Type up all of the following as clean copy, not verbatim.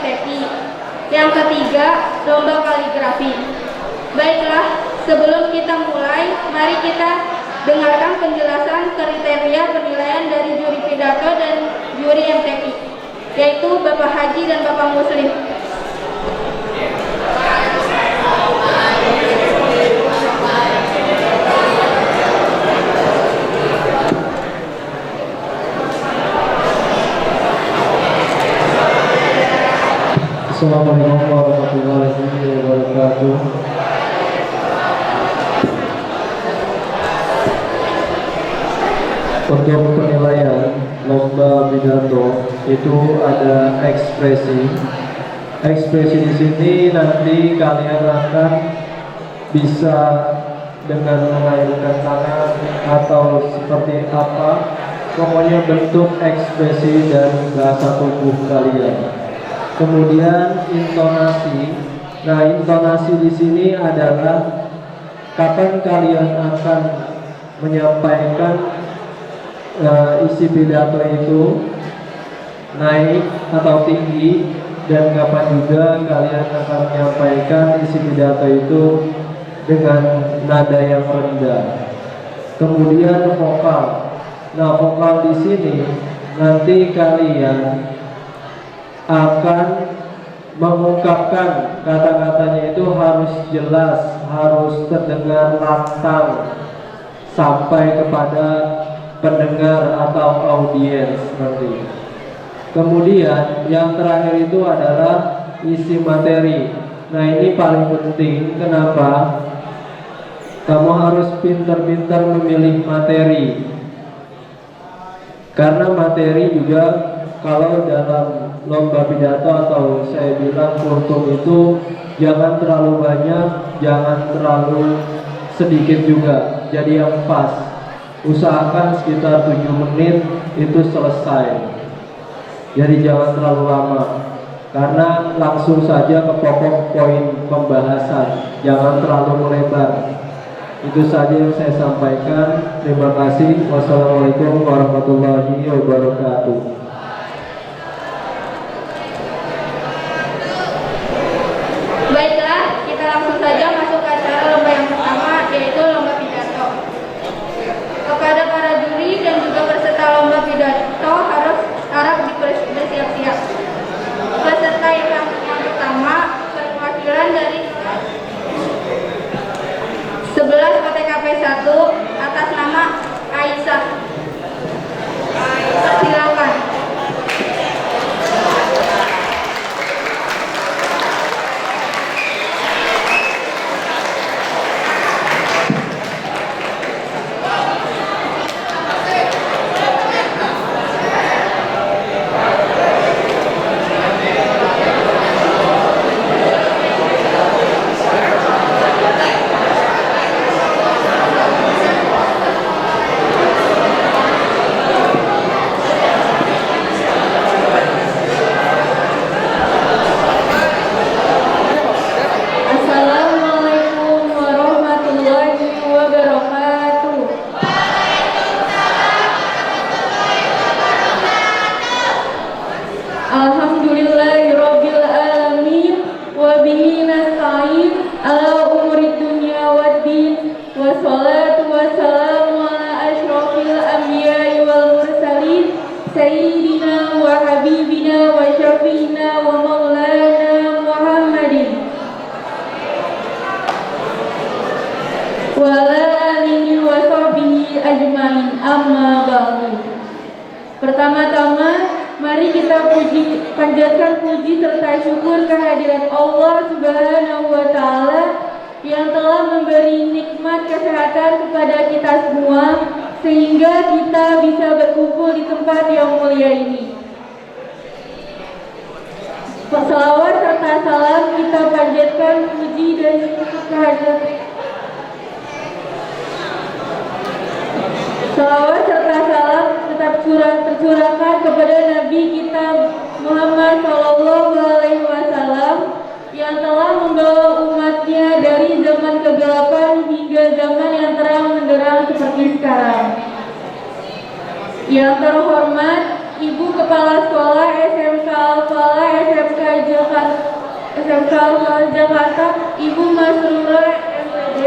MTQ. Yang ketiga, lomba kaligrafi. Baiklah, sebelum kita mulai, mari kita dengarkan penjelasan kriteria penilaian dari juri pidato dan juri MTQ, yaitu Bapak Haji dan Bapak Muslim. Assalamualaikum warahmatullahi wabarakatuh. Untuk penilaian lomba pidato itu ada ekspresi. Ekspresi di sini nanti kalian akan bisa dengan mengayunkan tangan atau seperti apa, pokoknya bentuk ekspresi dan bahasa tubuh kalian. Kemudian intonasi. Nah, intonasi di sini adalah kapan kalian akan menyampaikan isi pidato itu naik atau tinggi, dan kapan juga kalian akan menyampaikan isi pidato itu dengan nada yang rendah. Kemudian vokal. Nah, vokal di sini nanti kalian akan mengungkapkan kata-katanya itu harus jelas, harus terdengar lantang sampai kepada pendengar atau audiens nanti. Kemudian yang terakhir itu adalah isi materi. Nah, ini paling penting. Kenapa? Kamu harus pintar-pintar memilih materi, karena materi juga kalau dalam lomba pidato atau saya bilang kultum itu jangan terlalu banyak, jangan terlalu sedikit juga. Jadi yang pas. Usahakan sekitar 7 menit itu selesai. Jadi jangan terlalu lama, karena langsung saja ke pokok poin pembahasan. Jangan terlalu melebar. Itu saja yang saya sampaikan. Terima kasih. Wassalamualaikum warahmatullahi wabarakatuh. Baiklah, kita langsung saja masuk ke acara lomba yang pertama, yaitu lomba pidato. Kepada para juri dan juga peserta lomba pidato harap bersiap-siap. Peserta yang pertama, perwakilan dari 11 PTKP 1 atas nama Aisyah. Silakan. Pertama-tama, mari kita panjatkan puji serta syukur kehadirat Allah Subhanahu wa Ta'ala yang telah memberi nikmat kesehatan kepada kita semua, sehingga kita bisa berkumpul di tempat yang mulia ini. Salawat serta salam kita panjatkan puji dan kehadirat. Salawat serta salam tetap tercurahkan kepada Nabi kita Muhammad SAW yang telah membawa umatnya dari zaman kegelapan hingga zaman yang terang menderang seperti sekarang. Yang terhormat, Ibu Kepala Sekolah SMK Al-Falah SMK Al-Falah Jakarta, Ibu Masrura MPD,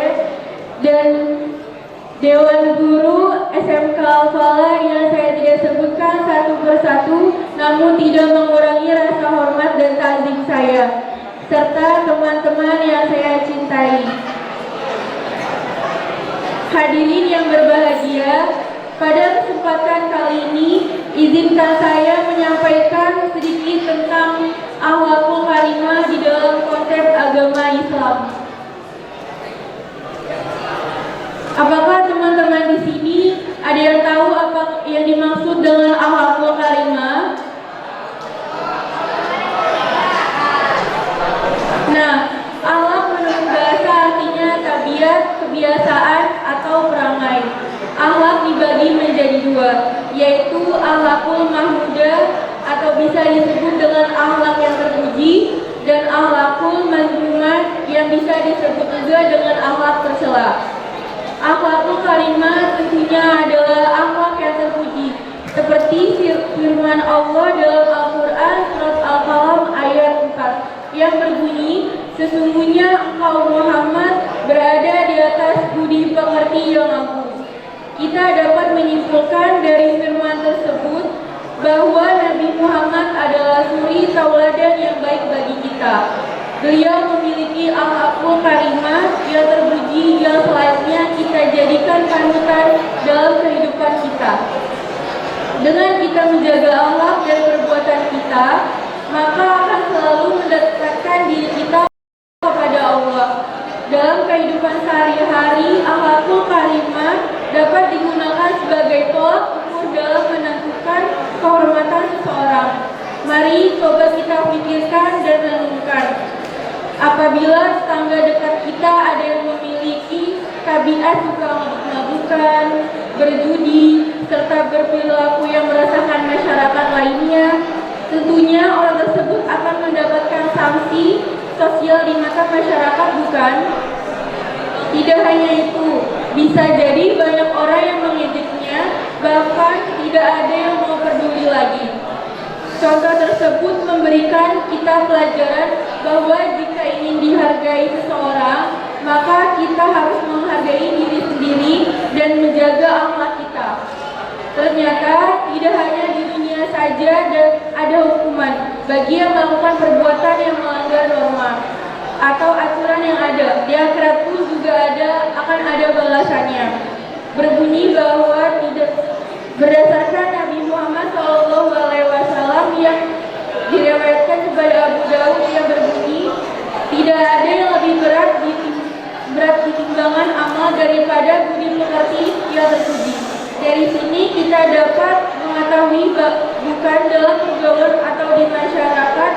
dan Dewan Guru SMK Al-Falah yang saya tidak sebutkan satu persatu, namun tidak mengurangi rasa hormat dan takzim saya, serta teman-teman yang saya cintai. Hadirin yang berbahagia, pada kesempatan kali ini, izinkan saya menyampaikan sedikit tentang akhlakul karimah di dalam konsep agama Islam. Apakah teman-teman di sini ada yang tahu apa yang dimaksud dengan akhlakul karimah? Nah, akhlak menurut bahasa artinya tabiat, kebiasaan, atau perangai. Akhlak dibagi menjadi dua, yaitu akhlakul mahmudah atau bisa disebut dengan akhlak yang terpuji, dan akhlakul mazmumah yang bisa disebut juga dengan akhlak tercela. Akhlakul karimah tentunya adalah akhlak yang terpuji, seperti firman Allah dalam Al-Quran surat Al-Qalam ayat 4 yang berbunyi, sesungguhnya engkau Muhammad berada di atas budi pekerti yang agung. Kita dapat menyimpulkan dari firman tersebut bahwa Nabi Muhammad adalah suri tauladan yang baik bagi kita. Beliau memiliki akhlakul karimah yang terpuji yang selayaknya kita jadikan panutan dalam kehidupan kita. Dengan kita menjaga akhlak dan perbuatan kita, maka akan selalu mendekatkan diri kita kepada Allah. Dalam kehidupan sehari-hari, akhlakul karimah dapat digunakan sebagai tolak ukur dalam menentukan kehormatan seseorang. Mari coba kita pikirkan dan renungkan. Apabila tetangga dekat kita ada yang memiliki tabiat suka mabuk-mabukan, berjudi, serta berperilaku yang meresahkan masyarakat lainnya, tentunya orang tersebut akan mendapatkan sanksi sosial di mata masyarakat, bukan? Tidak hanya itu, bisa jadi banyak orang yang mengejeknya, bahkan tidak ada yang mau peduli lagi. Contoh tersebut memberikan kita pelajaran bahwa jika ingin dihargai seseorang, maka kita harus menghargai diri sendiri dan menjaga akhlak kita. Ternyata tidak hanya di dunia saja dan ada hukuman bagi yang melakukan perbuatan yang melanggar norma atau aturan yang ada. Di akhirat pun juga akan ada balasannya. Berbunyi bahwa berdasarkan Nabi Muhammad SAW yang diriwayatkan kepada Abu Daud yang berbunyi, tidak ada yang lebih berat di timbangan amal daripada budi pekerti yang terpuji. Dari sini kita dapat mengetahui bukan dalam pergaulan atau di masyarakat,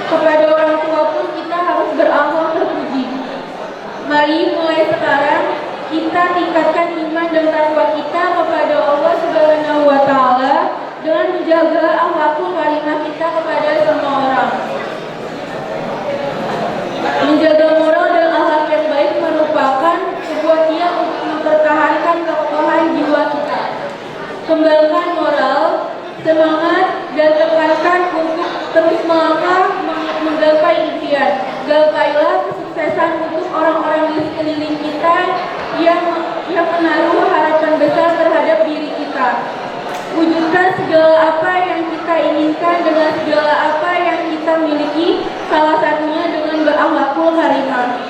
kepada orang tua pun kita harus berakhlak terpuji. Mari mulai sekarang kita tingkatkan iman dan takwa kita kepada Allah Subhanahu wa Ta'ala dengan menjaga akhlakul karimah kita kepada semua orang. Menjaga moral dan akhlak yang baik merupakan sebuah niat untuk mempertahankan keutuhan jiwa kita. Kembangkan moral, semangat, dan tekankan untuk terus melangkah menggapai impian. Gapailah kesuksesan untuk orang-orang di sekeliling kita yang menaruh harapan besar terhadap diri kita. Wujudkan segala apa yang kita inginkan dengan segala apa yang kita miliki, salah satunya dengan berakhlakul karimah.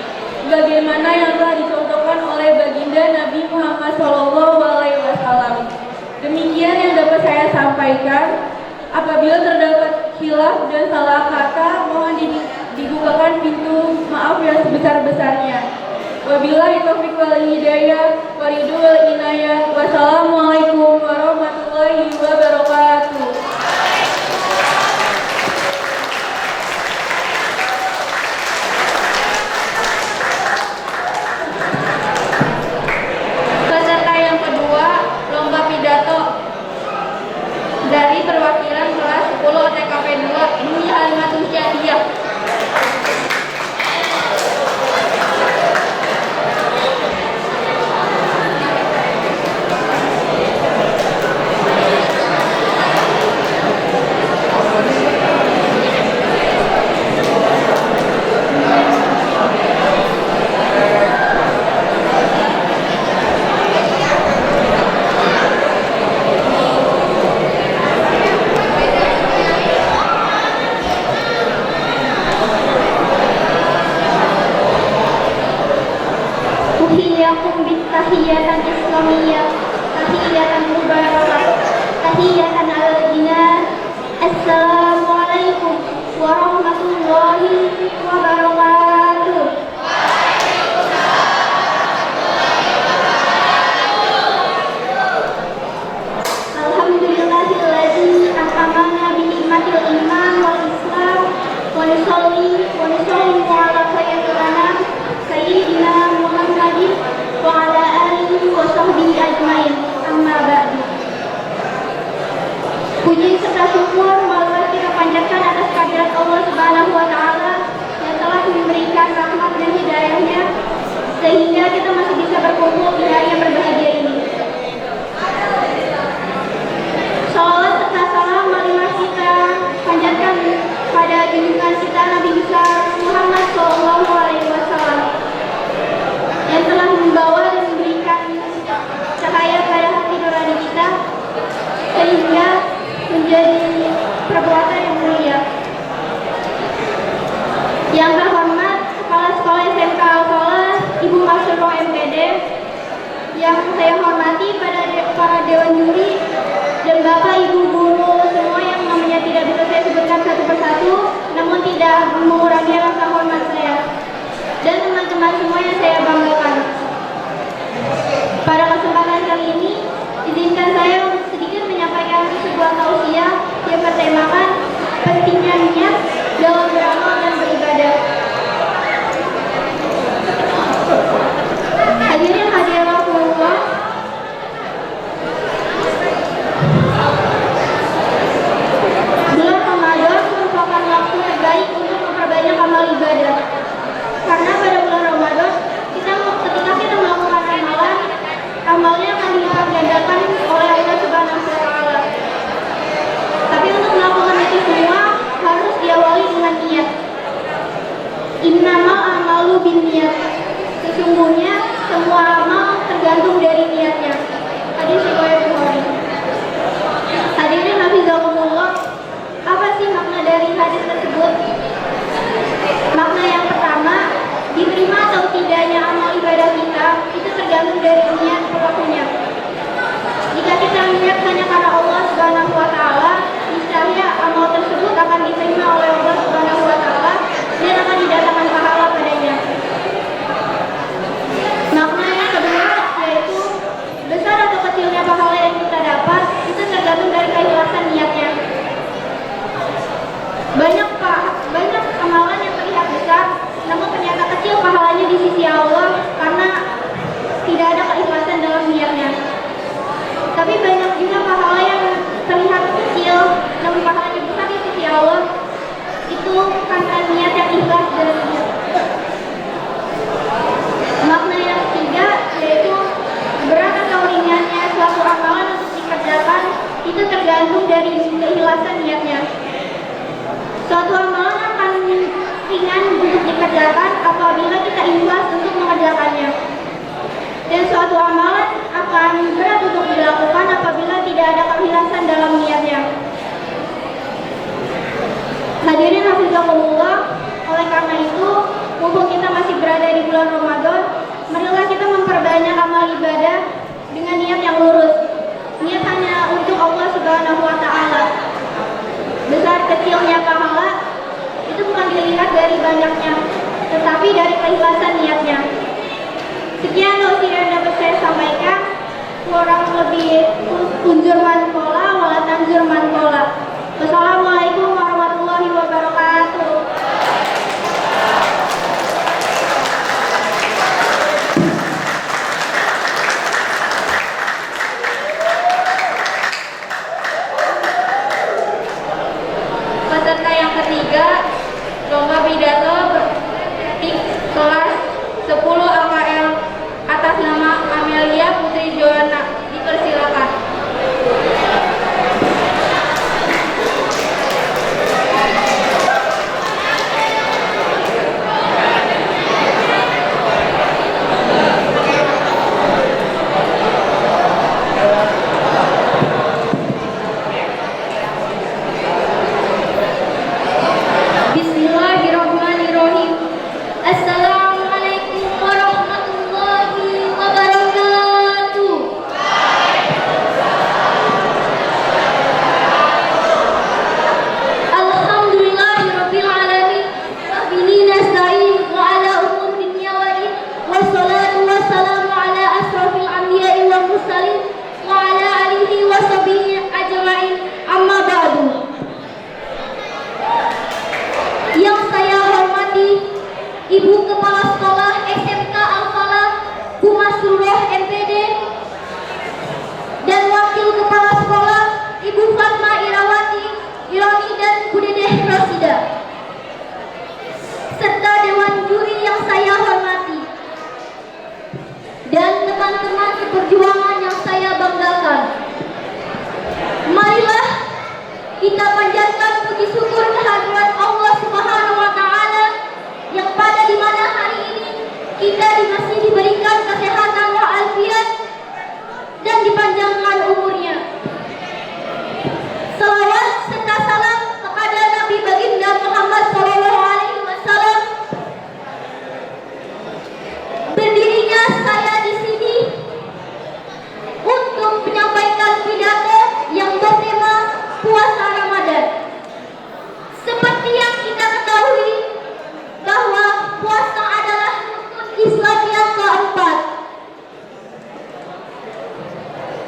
Bagaimana yang telah dicontohkan oleh baginda Nabi Muhammad SAW. Demikian yang dapat saya sampaikan. Apabila terdapat khilaf dan salah kata, mohon dibukakan pintu maaf yang sebesar-besarnya. Wabillahi taufiq wal hidayah, waridul inayah. Wassalamualaikum warahmatullahi wabarakatuh. Peserta yang kedua, lomba pidato dari perwakilan kelas 10 TKP 2 Bumi Halimatul Syadiah. أحييكم بالتحية الإسلامية تحية مباركة تحية على الجنان. السلام عليكم ورحمة الله وبركاته. Alhamdulillahilladzi akramana bi nikmatil iman wal islam wa nusalli ala khairil anam sayyidina Muhammadin wa ala alihi wa sahbihi ajmain. Amma ba'du. Puji serta syukur marilah kita panjatkan atas kehadirat Allah Subhanahu wa taala yang telah memberikan rahmat dan hidayahnya sehingga kita masih bisa berkumpul di hari yang berbahagia ini. Salawat serta salam marilah kita panjatkan pada junjungan kita Nabi besar Muhammad SAW yang telah membawa dan memberikan cahaya pada hati nurani kita sehingga menjadi perbuatan yang mulia. Yang terhormat Kepala Sekolah SMK Al-Falah Ibu Masyurah MPD, yang saya hormati para dewan juri dan Bapak Ibu guru semua yang namanya tidak bisa saya sebutkan satu persatu, namun tidak mengurangi rasa hormat saya, dan teman-teman semua yang saya banggakan. Pada kesempatan kali ini, izinkan saya untuk sedikit menyampaikan sebuah tausiah yang bertemakan pentingnya niat dalam beramal dan beribadah. Hadirin hadirat Rasulullah, bulan Ramadan merupakan waktu terbaik untuk memperbanyak amal ibadah. Karena pada bulan Ramadan, ketika kita melakukan amalan, amalnya akan dilipat gandakan oleh Allah Subhanahu wa taala. Tapi untuk melakukan itu semua harus diawali dengan niat. Innamal a'malu binniyat. Sesungguhnya semua amal tergantung dari niatnya. Hadis riwayat Bukhari. Hadirin hafizakumullah, apa sih makna dari hadis tersebut? Makna yang pertama, diterima atau tidaknya amal ibadah kita itu tergantung dari niat pelakunya. Jika kita niat hanya karena Allah Subhanahu wa taala, niscaya amal tersebut akan diterima oleh Allah Subhanahu wa taala dan akan didatangkan pahala padanya. Makna yang kedua yaitu besar atau kecilnya pahala yang kita dapat itu tergantung dari keikhlasan niatnya. Banyak amalan yang terlihat besar, namun ternyata kecil pahalanya di sisi Allah karena tidak ada keikhlasan dalam niatnya. Tapi banyak juga pahala yang terlihat kecil, namun pahalanya besar di sisi Allah, itu karena niat yang ikhlas dan niat. Makna yang ketiga yaitu berat atau ringannya suatu amalan untuk dikerjakan itu tergantung dari keikhlasan niatnya. Suatu amalan akan ringan untuk dikerjakan apabila kita ikhlas untuk mengerjakannya. Dan suatu amalan akan berat untuk dilakukan apabila tidak ada keikhlasan dalam niatnya. Hadirin hafizakumullah, oleh karena itu, mumpung kita masih berada di bulan Ramadan, marilah kita memperbanyak amal ibadah dengan niat yang lurus. Niat hanya untuk Allah Subhanahu wa taala. Besar kecilnya pahala itu bukan dilihat dari banyaknya, tetapi dari keikhlasan niatnya. Sekian tausiah yang dapat saya sampaikan. Kurang lebih unjur mankola wala tanjur mankola. Wassalamualaikum warahmatullahi wabarakatuh. Peserta yang ketiga, lomba pidato kelas 10 AKL atas nama Amelia Putri Joanna. Dipersilakan. dan teman-teman seperjuangan yang saya banggakan. Marilah kita panjatkan puji syukur kehadirat Allah Subhanahu wa taala yang pada di mana hari ini kita masih diberikan kesehatan walafiat dan dipanjangkan umurnya. Salawat serta salam kepada Nabi Baginda Muhammad SAW. Berdirinya saya di sini untuk menyampaikan pidato yang bertema puasa Ramadan. Seperti yang kita ketahui bahwa puasa adalah rukun Islam yang keempat.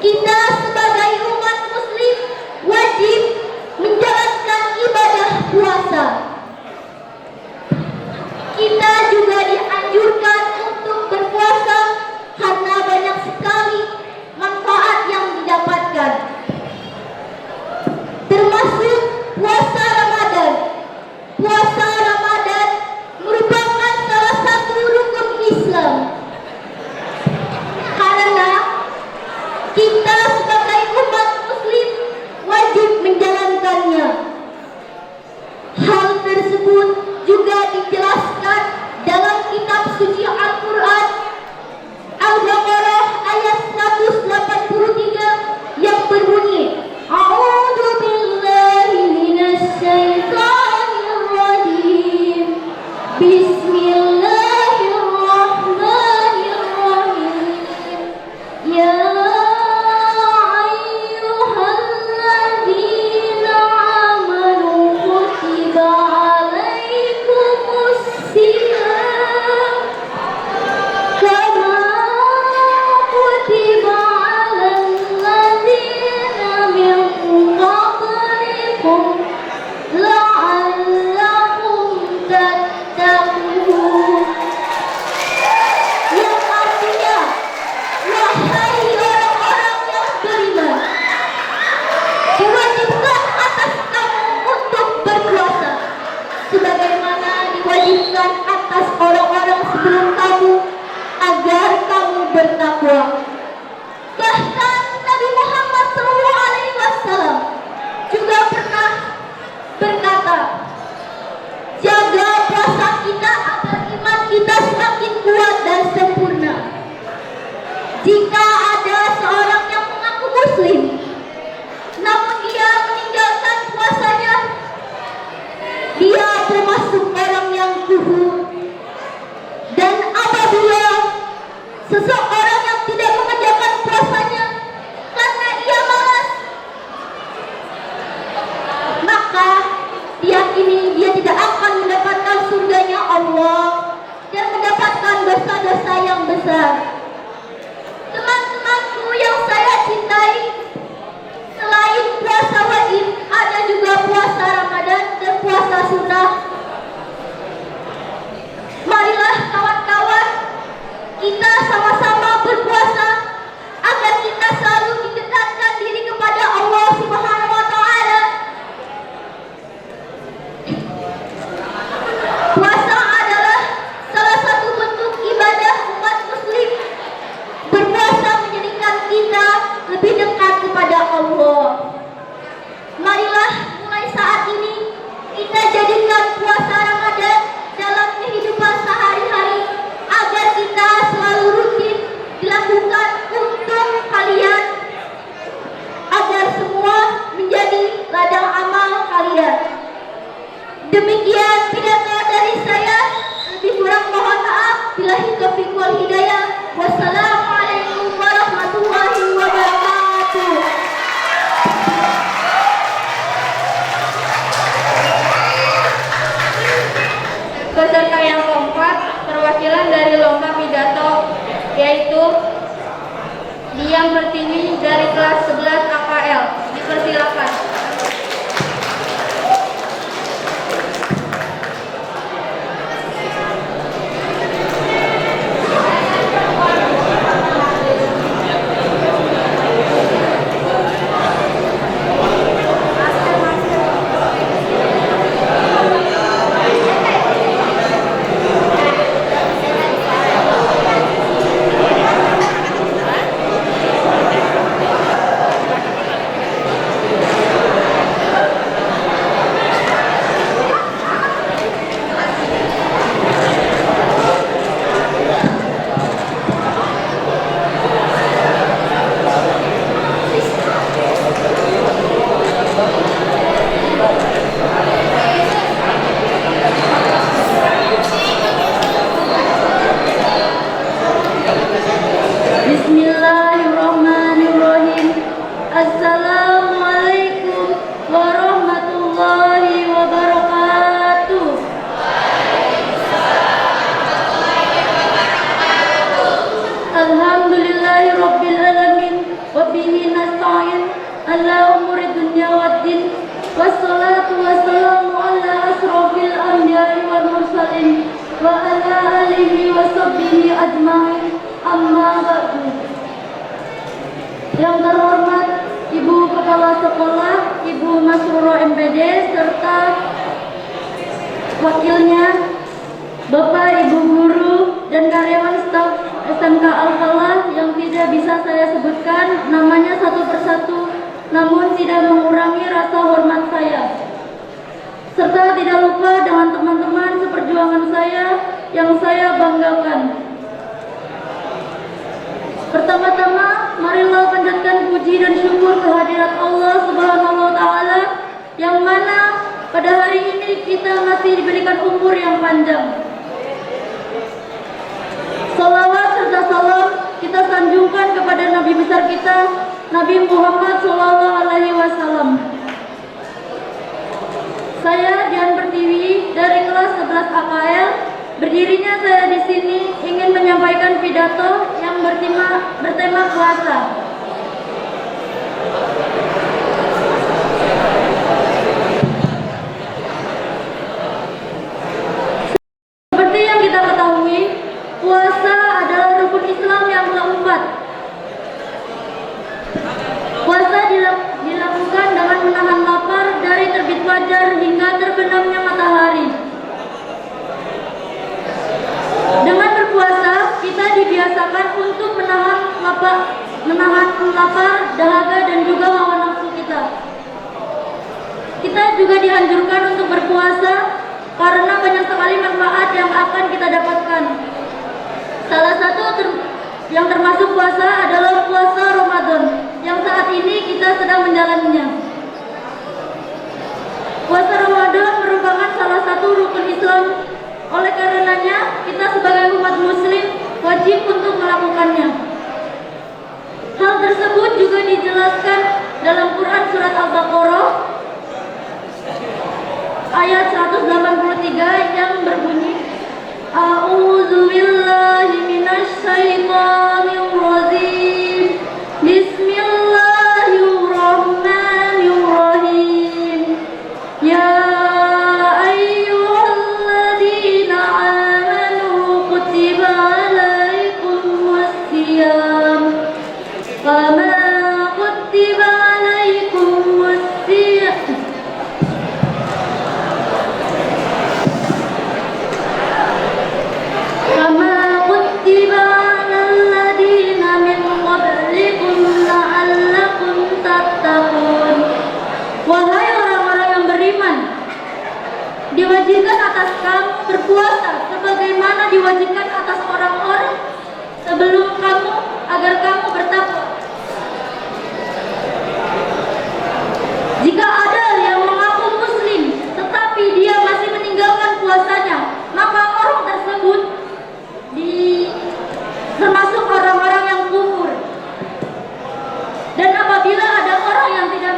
Kita sebagai umat muslim wajib menjalankan ibadah puasa. Kita juga dianjurkan untuk berpuasa karena banyak sekali manfaat yang didapatkan. Termasuk puasa Ramadan. Puasa Ramadan merupakan salah satu rukun Islam. Karena kita sebagai umat muslim wajib menjalankannya. Hal tersebut juga dijelaskan dalam kitab suci Al-Quran Al-Baqarah ayat 183 yang berbunyi, A'udzu billahi minasy syaithanir rajim. Bismillahirrahmanirrahim. Ya ayyuhalladzina amanu kutiba alaikumus siyam kama kutiba alal ladzina min qablikum la'allakum tattaqun. Yang artinya, wahai orang-orang yang beriman, diwajibkan atas kamu untuk berpuasa sebagaimana diwajibkan atas orang-orang sebelum kamu agar kamu bertakwa. Bahkan Nabi Muhammad SAW juga pernah berkata, jaga puasa kita agar iman kita semakin kuat dan sempurna. Jika ada seorang yang mengaku muslim namun dia meninggalkan puasanya, dia termasuk orang yang kufur. Dan apabila seseorang yang tidak mengerjakan puasanya karena ia malas, maka diyakini dia tidak akan mendapatkan surganya Allah dan mendapatkan dosa-dosa yang besar. Teman-temanku yang saya cintai, selain puasa wajib, ada juga puasa Ramadan dan puasa sunnah. Marilah kawan-kawan, kita sama-sama berpuasa agar kita selalu mendekatkan diri kepada Allah Subhanahu wa taala. Puasa adalah salah satu bentuk ibadah umat muslim. Berpuasa menjadikan kita lebih dekat kepada Allah. Marilah mulai saat ini kita jadikan puasa Ramadan dalam kehidupan sehari-hari agar kita selalu rutin dilakukan untuk kalian, agar semua menjadi ladang amal kalian. Demikian pidato dari saya, lebih kurang mohon maaf. Billahi taufiq wal hidayah. Wassalamualaikum warahmatullahi wabarakatuh. Peserta yang keempat, perwakilan dari lomba pidato, yaitu Dian Pertiwi dari kelas 11 AKL. Dipersilakan. Bismillahirrahmanirrahim. Assalamualaikum warahmatullahi wabarakatuh. Alhamdulillahi rabbil alamin wa bihi nasta'in ala umuri dunya waddin wassalatu wassalamu ala asrofil anbiya'i wal mursalin wa ala alihi wa sahbihi ajma'in amma ba'du. Yang terhormat Ibu Kepala Sekolah, Ibu Masrurah MPD serta wakilnya, Bapak, Ibu guru dan karyawan staf SMK Al-Falah yang tidak bisa saya sebutkan namanya satu persatu, namun tidak mengurangi rasa hormat saya. Serta tidak lupa dengan teman-teman seperjuangan saya yang saya banggakan. Pertama-tama, marilah panjatkan puji dan syukur kehadirat Allah Subhanahu wa Ta'ala, yang mana pada hari ini kita masih diberikan umur yang panjang. Salawat serta salam kita sanjungkan kepada Nabi besar kita, Nabi Muhammad SAW. Saya Dian Pertiwi dari kelas 11 AKL. Berdirinya saya di sini ingin menyampaikan pidato yang bertema puasa. Seperti yang kita ketahui, puasa adalah rukun Islam yang keempat. Puasa dilakukan dengan menahan lapar dari terbit fajar hingga terbenamnya matahari. Dengan berpuasa, kita dibiasakan untuk menahan lapar, dahaga, dan juga hawa nafsu kita. Kita juga dianjurkan untuk berpuasa karena banyak sekali manfaat yang akan kita dapatkan. Salah satu yang termasuk puasa adalah puasa Ramadan yang saat ini kita sedang menjalaninya. Puasa Ramadan merupakan salah satu rukun Islam. Oleh karenanya, kita sebagai umat muslim wajib untuk melakukannya. Hal tersebut juga dijelaskan dalam Quran surat Al-Baqarah ayat 183 yang berbunyi, A'udzu billahi minasy syaithanir rajim. Bismillahirrahmanirrahim. Ya diwajibkan atas kamu berpuasa sebagaimana diwajibkan atas orang-orang sebelum kamu agar kamu bertakwa. Jika ada yang mengaku muslim tetapi dia masih meninggalkan puasanya, maka orang tersebut termasuk orang-orang yang kufur. Dan apabila ada orang yang tidak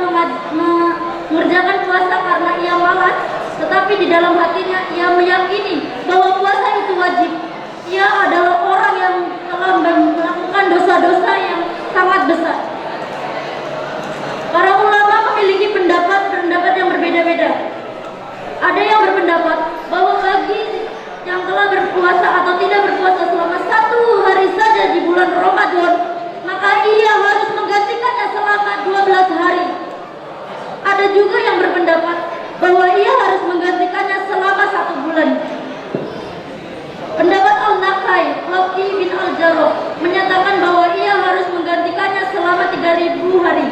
mengerjakan puasa karena ia malas, tetapi di dalam hatinya ia meyakini bahwa puasa itu wajib, ia adalah orang yang telah melakukan dosa-dosa yang sangat besar. Para ulama memiliki pendapat yang berbeda-beda. Ada yang berpendapat bahwa bagi yang telah berpuasa atau tidak berpuasa selama 1 hari saja di bulan Ramadan, maka ia harus menggantikannya selama 12 hari. Ada juga yang berpendapat bahwa ia harus menggantikannya selama 1 bulan. Pendapat Al-Naqai, Laqi bin Al-Jarrah menyatakan bahwa ia harus menggantikannya selama 3.000 hari.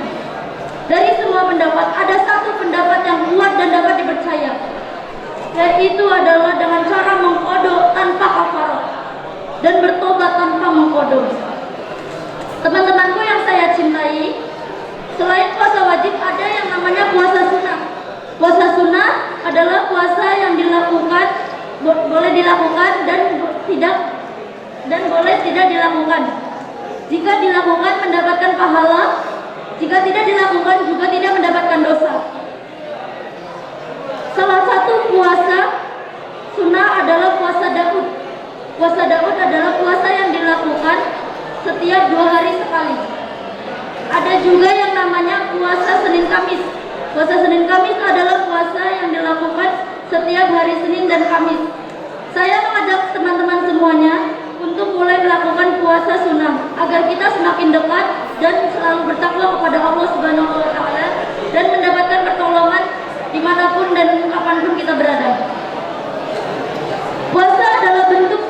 Dari semua pendapat, ada satu pendapat yang kuat dan dapat dipercaya, yaitu adalah dengan cara mengqadha tanpa kafarah dan bertobat tanpa mengqadha. Teman-temanku yang saya cintai, selain puasa wajib ada yang namanya puasa sunnah. Puasa sunnah adalah puasa yang dilakukan, boleh dilakukan dan boleh tidak dilakukan. Jika dilakukan mendapatkan pahala, jika tidak dilakukan juga tidak mendapatkan dosa. Salah satu puasa sunnah adalah puasa Daud. Puasa Daud adalah puasa yang dilakukan setiap 2 hari sekali. Ada juga yang namanya puasa Senin Kamis. Puasa Senin Kamis adalah puasa yang dilakukan setiap hari Senin dan Kamis. Saya mengajak teman-teman semuanya untuk mulai melakukan puasa sunnah agar kita semakin dekat dan selalu bertakwa kepada Allah Subhanahu wa taala dan mendapatkan pertolongan dimanapun dan kapanpun kita berada. Puasa adalah bentuk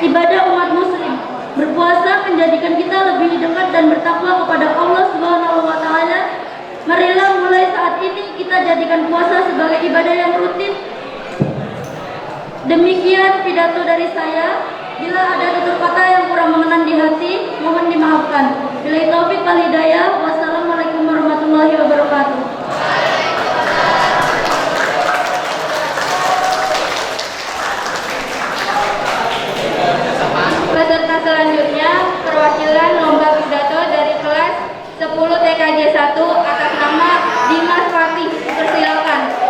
ibadah umat muslim. Berpuasa menjadikan kita lebih dekat dan bertakwa kepada Allah Subhanahu wa taala. Marilah mulai saat ini kita jadikan puasa sebagai ibadah yang rutin. Demikian pidato dari saya. Bila ada tutur kata yang kurang mengenan di hati, mohon dimaafkan. Billahi taufik wal hidayah. Wassalamualaikum warahmatullahi wabarakatuh. Peserta selanjutnya perwakilan lomba pidato dari kelas 10 TKJ 1 atas nama Dimas Fatih. Persilakan.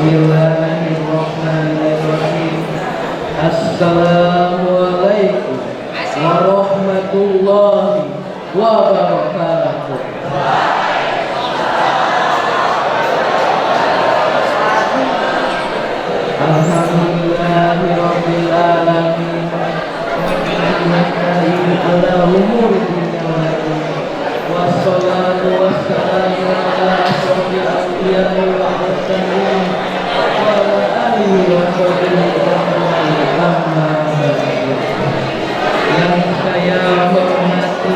Bismillahirrahmanirrahim. Assalamualaikum warahmatullahi wabarakatuh. Alhamdulillahirabbil alamin. Nasta'in ala umuri dunya wad din. Wassalatu wassalamu ala asyrofil anbiya'i wal mursalin wa ala alihi wa sahbihi ajma'in. Amma ba'du. Yang saya hormati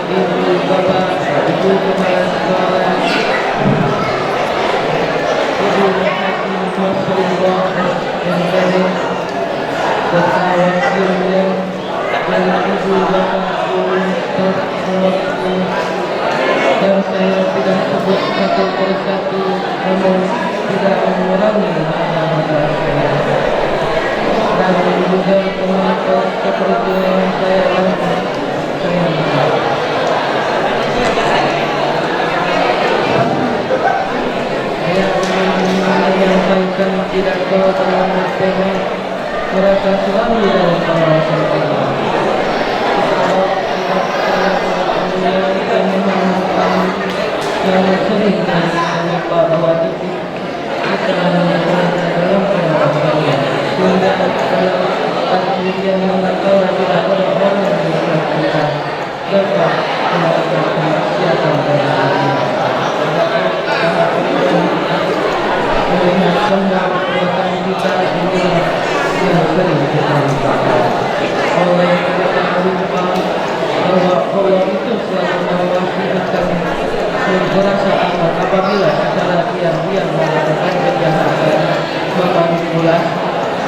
Ibu Bapak, Ibu Kepala Sekolah, Ibu Haji Masrullah SMPD, serta wakilnya dan Ibu Bapak Guru yang saya tidak sebut satu persatu, namun tidak mengurangi harga saya. Dan juga teman-teman seperti yang saya lakukan, saya menyampaikan pidato dengan tema merasa selalu dalam pengawasan Allah. Yang sering kami bahwa titik kita dalam pengawasannya sehingga dalam arti yang mengatakan tidak ada orang yang melakukan dapat melakukan kemaksiatan melihat semua perbuatan kita ini yang sering kita lupakan. Oleh kita lupa bahwa Allah itu selalu mewakilkan merasa aman apabila secara diam-diam melakukan kejahatan, memanipulasi,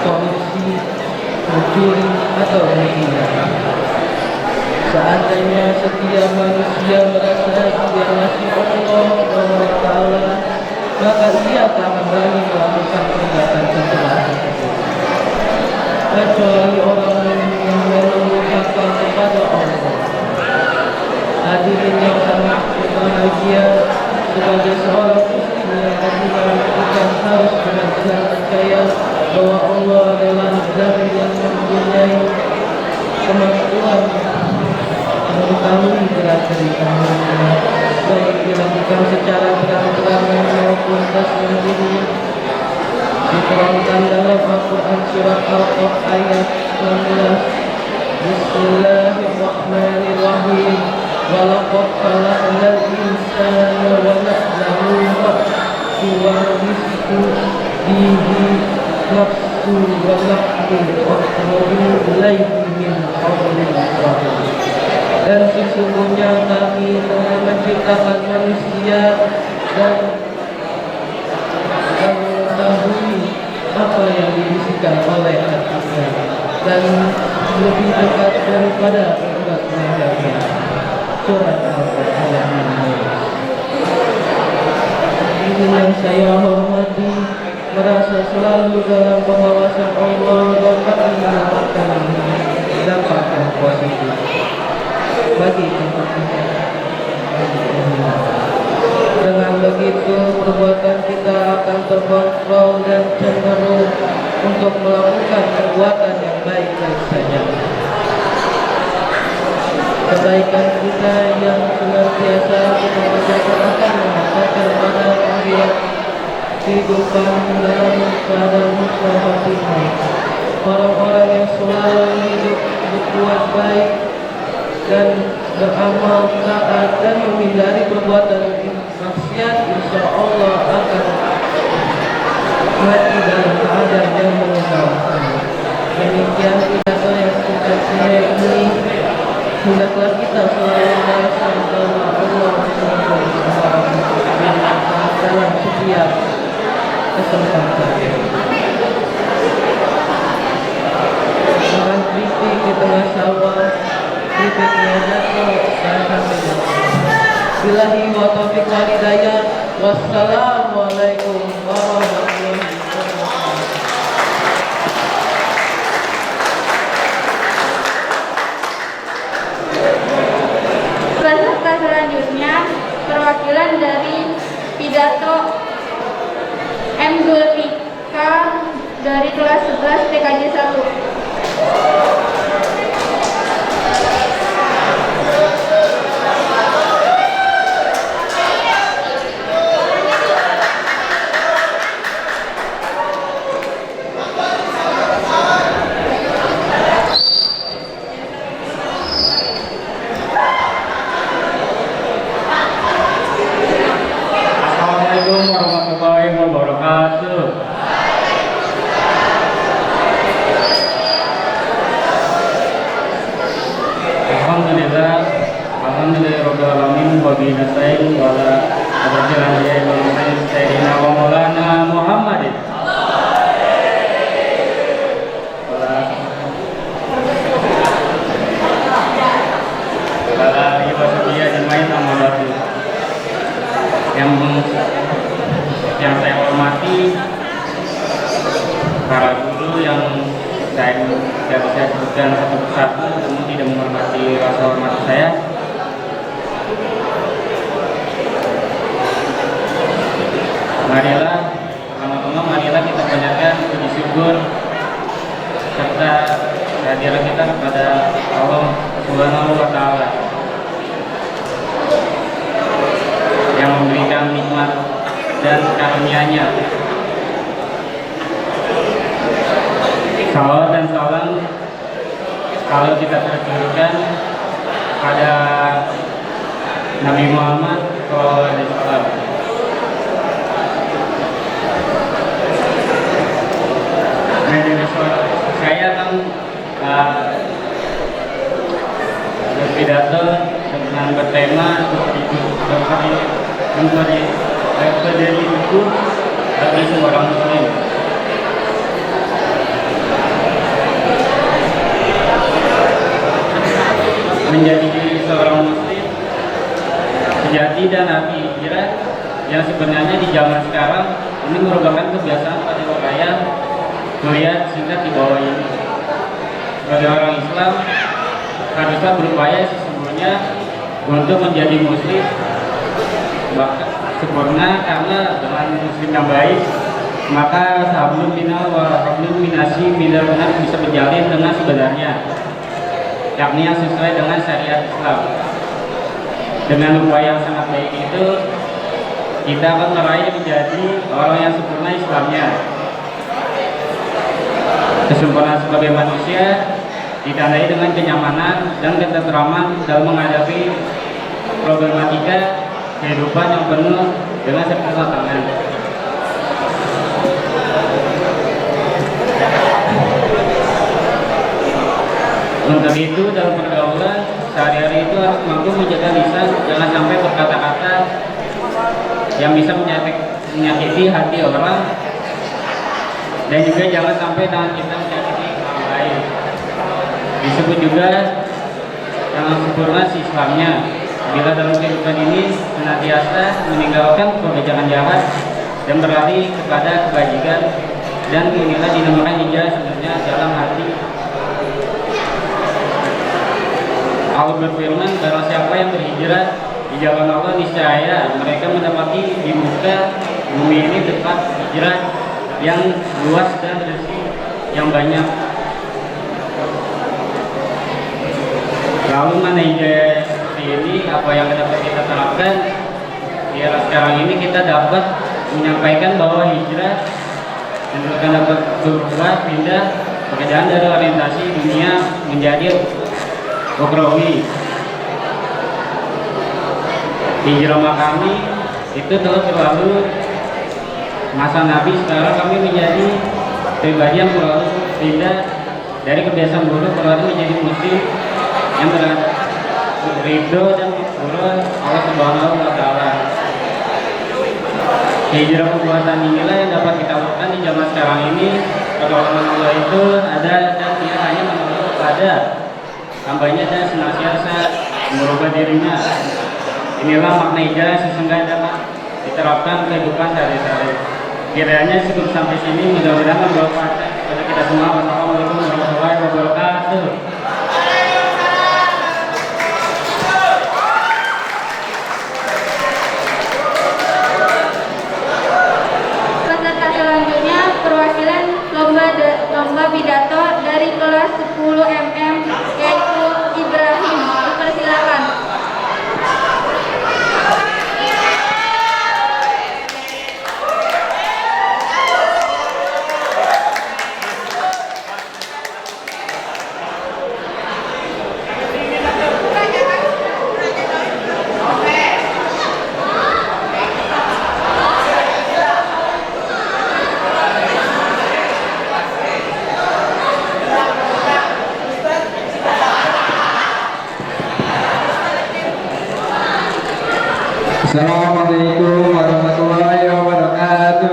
korupsi, mencuri atau menghina. Seandainya setiap manusia merasa diawasi Allah Ta'ala, maka ia tak berani melakukan perbuatan kesalahan tersebut. Kecuali orang yang melupakan kepada Allah. Hadirin yang sangat berbahagia, sebagai seorang muslim yang beriman, kita harus benar-benar percaya bahwa Allah adalah Zat yang mempunyai kemampuan mengetahui gerak-gerik manusia, baik dilakukan secara terang-terangan maupun tersembunyi. Diterangkan dalam Al-Quran surat Al-Qaf ayat 19. Bismillahirrahmanirrahim. walaqad khalaqnal insana wa na'lamu ma tuwaswisu bihi nafsu wa nahnu aqrabu ilaihi min hablil warid. Dan sesungguhnya kami telah menciptakan manusia dan mengetahui apa yang dibisikkan oleh hatinya dan lebih dekat daripada urat lehernya. Surat Al-Qur'an. Ini yang saya hormati, merasa selalu dalam pengawasan Allah dan mendapatkan dampak yang positif bagi tempat kita. Dengan begitu perbuatan kita akan terkontrol dan cenderung untuk melakukan perbuatan yang baik-baik saja. Kebaikan kita yang senantiasa kita kerjakan akan menghantarkan pada akhirat kehidupan dalam keadaan musnah hatinya. Orang-orang yang selalu hidup berbuat baik dan beramal taat dan menghindari perbuatan maksiat, insya Allah akan mati dalam keadaan yang menyesalkan. Demikian pidato yang singkat saya ini. Hendaklah kita selalu merasa bahwa Allah dalam setiap kesempatan. Dengan kritik di tengah sawah, kritiknya jatuh dan sampai jatuh. Billahi wa taufiq wal hidayah. Wassalamualaikum warahmatullahi wabarakatuh. Peserta selanjutnya perwakilan dari pidato M. Zulfikar dari kelas 11 TKJ 1. Assalamualaikum warahmatullahi wabarakatuh. Alhamdulillah rabbil alamin wa bihi nasta'in wa ala alihi wa sahbihi sayyidina wa maulana Muhammadin. Wala alihi wa sahbihi ajmain amma ba'du. Yang saya hormati para guru yang saya tidak bisa sebutkan satu persatu, namun tidak menghormati rasa hormat saya. Marilah, pertama-tama marilah kita panjatkan puji syukur serta kehadiran kita kepada Allah Subhanahu wa Ta'ala yang memberikan nikmat dan karunia-Nya. Salawat dan salam kalau kita tertujukan pada Nabi Muhammad SAW. Saya akan berpidato dengan bertema memberi itu bagi seorang muslim. Menjadi seorang muslim sejati dan hati hijrah yang sebenarnya di zaman sekarang ini merupakan kebiasaan pada orang melihat singkat di bawah ini. Sebagai orang Islam haruslah berupaya sesungguhnya untuk menjadi muslim bahkan sempurna, karena dengan muslim yang baik maka sahablum minal wa hablum minasi benar-benar bisa berjalin dengan sebenarnya, yakni yang sesuai dengan syariat Islam. Dengan upaya yang sangat baik itu kita akan meraih menjadi orang yang sempurna Islamnya. Kesempurnaan sebagai manusia ditandai dengan kenyamanan dan ketentraman dalam menghadapi problematika kehidupan yang penuh dengan serta tantangan. Untuk itu dalam pergaulan sehari-hari itu harus mampu menjaga lisan, jangan sampai berkata-kata yang bisa menyakiti hati orang, dan juga jangan sampai tangan kita menyakiti orang lain. Disebut juga jangan sempurna siswanya. Bila dalam kehidupan ini senantiasa meninggalkan kebijakan jahat dan beralih kepada kebajikan, dan inilah dinamakan hijrah sebenarnya dalam hati. Allah berfirman, barang siapa yang berhijrah di jalan Allah, niscaya mereka mendapati di muka bumi ini tempat hijrah yang luas dan rezeki yang banyak. Lalu mana hijrah seperti ini, apa yang dapat kita terapkan? Di era sekarang ini kita dapat menyampaikan bahwa hijrah dan akan dapat berubah pindah pekerjaan dari orientasi dunia menjadi ukhrawi. Hijrah kami itu telah berlalu masa Nabi. Sekarang kami menjadi pribadi yang berlalu pindah dari kebiasaan buruk berlalu menjadi muslim yang beridho dan bersyukur Allah Subhanahu wa Ta'ala. Hijrah perbuatan inilah yang dapat kita lakukan di zaman sekarang ini. Pertolongan Allah itu ada dan dia hanya menolong kepada hambanya dan senantiasa merubah dirinya. Inilah makna hijrah sesungguhnya dapat diterapkan kehidupan sehari-hari. Kiranya cukup sampai sini, mudah-mudahan bermanfaat kepada kita semua. Wassalamualaikum warahmatullahi wabarakatuh. Peserta selanjutnya perwakilan lomba pidato dari kelas 10 MM yaitu Ibrahim. Dipersilakan. Assalamualaikum warahmatullahi wabarakatuh.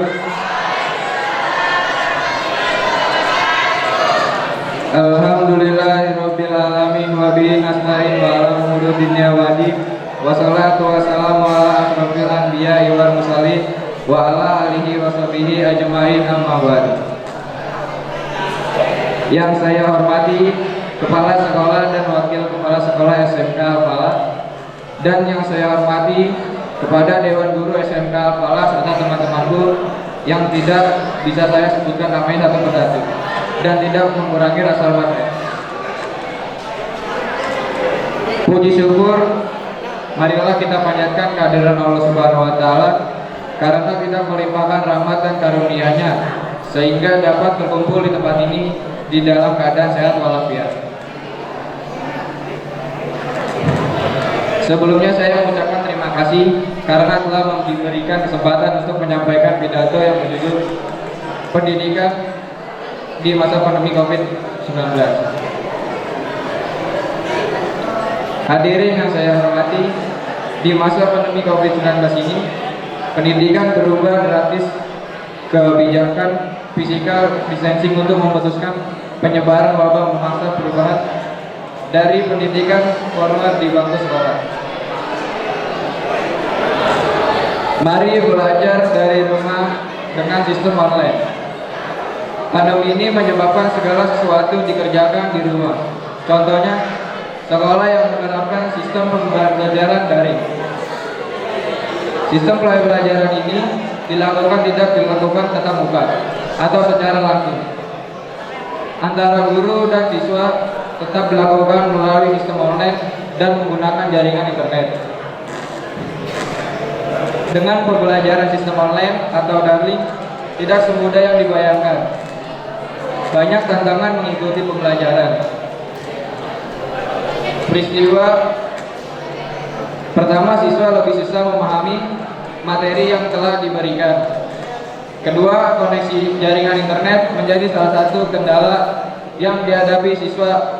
Alhamdulillahirabbil alamin wa bihi nasta'in wa ala umuri dunya wa din. Wassalatu wassalamu ala asyrofil anbiya'i wal mursalin wa ala alihi wa sahbihi ajmain, amma ba'd. Yang saya hormati Kepala Sekolah dan Wakil Kepala Sekolah SMK Al-Falah, dan yang saya hormati kepada Dewan Guru SMK Al-Falah serta teman-temanku yang tidak bisa saya sebutkan namanya satu persatu dan tidak mengurangi rasa hormat. Puji syukur marilah kita panjatkan kehadiran Allah Subhanahu wa Ta'ala karena kita melimpahkan rahmat dan karunia-Nya sehingga dapat berkumpul di tempat ini di dalam keadaan sehat walafiat. Sebelumnya saya mengucapkan terima kasih karena telah memberikan kesempatan untuk menyampaikan pidato yang berjudul Pendidikan di masa pandemi COVID-19. Hadirin yang saya hormati, di masa pandemi COVID-19 ini, pendidikan berubah drastis. Kebijakan physical distancing untuk memutuskan penyebaran wabah memaksa perubahan dari pendidikan formal di bangku sekolah. Mari belajar dari rumah dengan sistem online. Pandemi ini menyebabkan segala sesuatu dikerjakan di rumah. Contohnya, sekolah yang menerapkan sistem pembelajaran daring. Sistem pembelajaran ini tidak dilakukan tatap muka atau secara langsung. Antara guru dan siswa tetap dilakukan melalui sistem online dan menggunakan jaringan internet. Dengan pembelajaran sistem online atau daring tidak semudah yang dibayangkan. Banyak tantangan mengikuti pembelajaran. Peristiwa Pertama, siswa lebih susah memahami materi yang telah diberikan. Kedua, koneksi jaringan internet menjadi salah satu kendala yang dihadapi siswa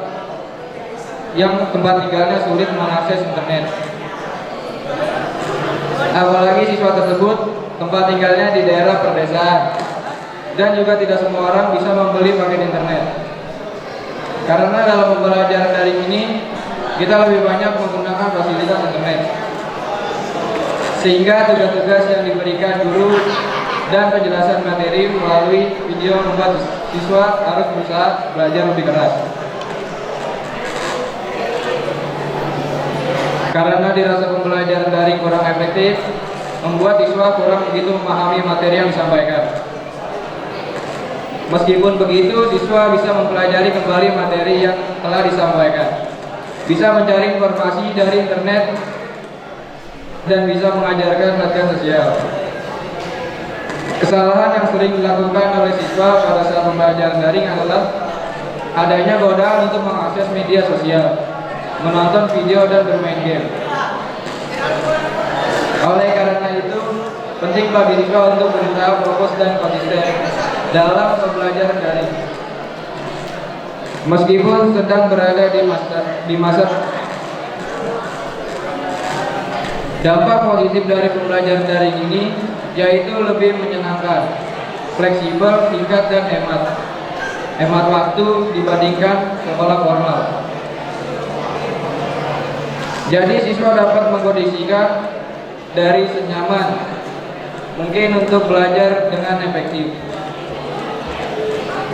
yang tempat tinggalnya sulit mengakses internet. Apalagi siswa tersebut tempat tinggalnya di daerah perdesaan dan juga tidak semua orang bisa membeli paket internet. Karena dalam pembelajaran daring ini kita lebih banyak menggunakan fasilitas internet, sehingga tugas-tugas yang diberikan guru dan penjelasan materi melalui video membuat siswa harus berusaha belajar lebih keras. Karena dirasa pembelajaran daring kurang efektif, membuat siswa kurang begitu memahami materi yang disampaikan. Meskipun begitu, siswa bisa mempelajari kembali materi yang telah disampaikan, bisa mencari informasi dari internet, dan bisa mengajarkan latihan sosial. Kesalahan yang sering dilakukan oleh siswa pada saat pembelajaran daring adalah adanya godaan untuk mengakses media sosial, menonton video, dan bermain game. Oleh karena itu, penting bagi siswa untuk berusaha fokus dan konsisten dalam pembelajaran daring. Meskipun sedang berada di masa dampak positif dari pembelajaran daring ini yaitu lebih menyenangkan, fleksibel, singkat, dan hemat waktu dibandingkan sekolah formal. Jadi siswa dapat mengkondisikan dari senyaman mungkin untuk belajar dengan efektif.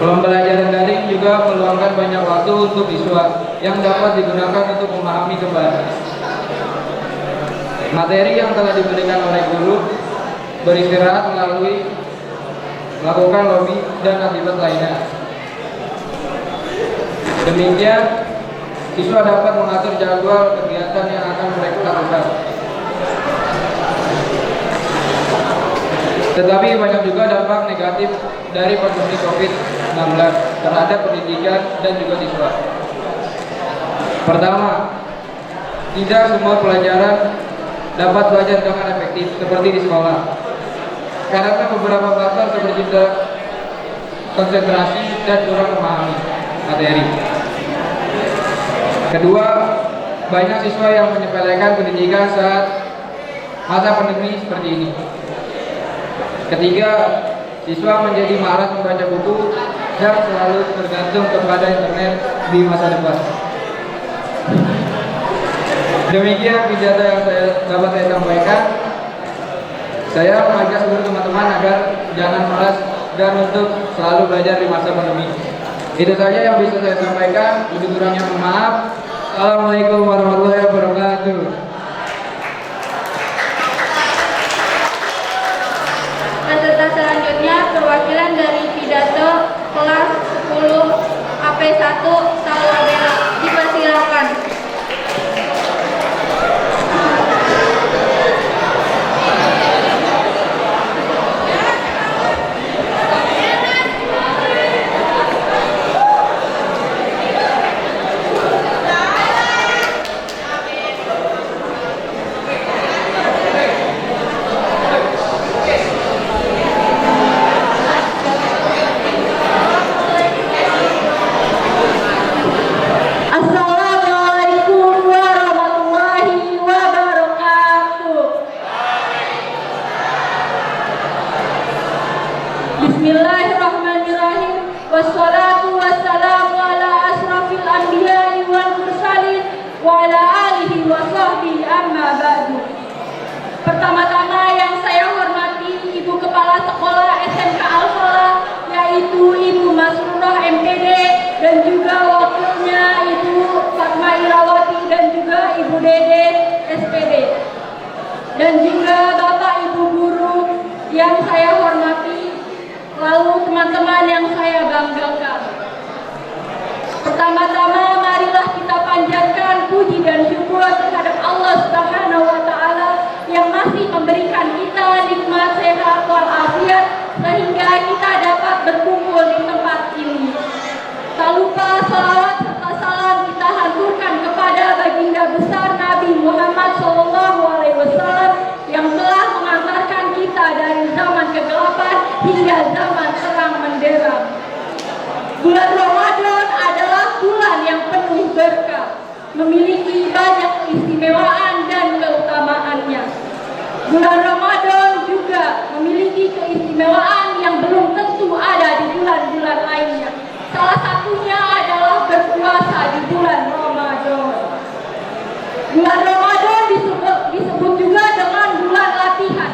Pembelajaran daring juga meluangkan banyak waktu untuk siswa yang dapat digunakan untuk memahami kembali materi yang telah diberikan oleh guru, beristirahat melalui melakukan lobby dan aktivitas lainnya. Demikian, siswa dapat mengatur jadwal kegiatan yang akan mereka lakukan. Tetapi banyak juga dampak negatif dari pandemi COVID-19 terhadap pendidikan dan juga siswa. Pertama, tidak semua pelajaran dapat belajar dengan efektif seperti di sekolah, karena beberapa faktor seperti konsentrasi dan kurang memahami materi. Kedua, banyak siswa yang menyepelekan pendidikan saat masa pandemi seperti ini. Ketiga, siswa menjadi malas membaca buku dan selalu tergantung kepada internet di masa depan. Demikian pidato yang dapat saya sampaikan. Saya mengajak seluruh teman-teman agar jangan malas dan untuk selalu belajar di masa pandemi. Itu saja yang bisa saya sampaikan. Lebih kurangnya mohon maaf. Assalamualaikum warahmatullahi wabarakatuh. Peserta selanjutnya perwakilan dari pidato kelas 10 AP1 Salabela. Dipersilakan. Assalamualaikum warahmatullahi wabarakatuh. Bismillahirrahmanirrahim. Wassalatu wassalamu ala asrafil anbiya'i wal mursalin wa ala alihi wa sahbihi amma ba'du. Pertama-tama yang saya hormati Ibu Kepala Sekolah SMK Al-Falah, yaitu Ibu Masrurah MPD, dan juga wakilnya Ibu Fatma Irawati dan juga Ibu Dede SPD, dan juga Bapak Ibu guru yang saya hormati, lalu teman-teman yang saya banggakan. Pertama-tama marilah kita panjatkan puji dan syukur terhadap Allah Subhanahu wa taala yang masih memberikan kita nikmat sehat walafiat sehingga kita dapat berkumpul di tempat ini. Tak lupa salawat serta salam kita haturkan kepada baginda besar Nabi Muhammad SAW keistimewaan dan keutamaannya. Bulan Ramadan juga memiliki keistimewaan yang belum tentu ada di bulan-bulan lainnya. Salah satunya adalah berpuasa di bulan Ramadan. Bulan Ramadan disebut juga dengan bulan latihan,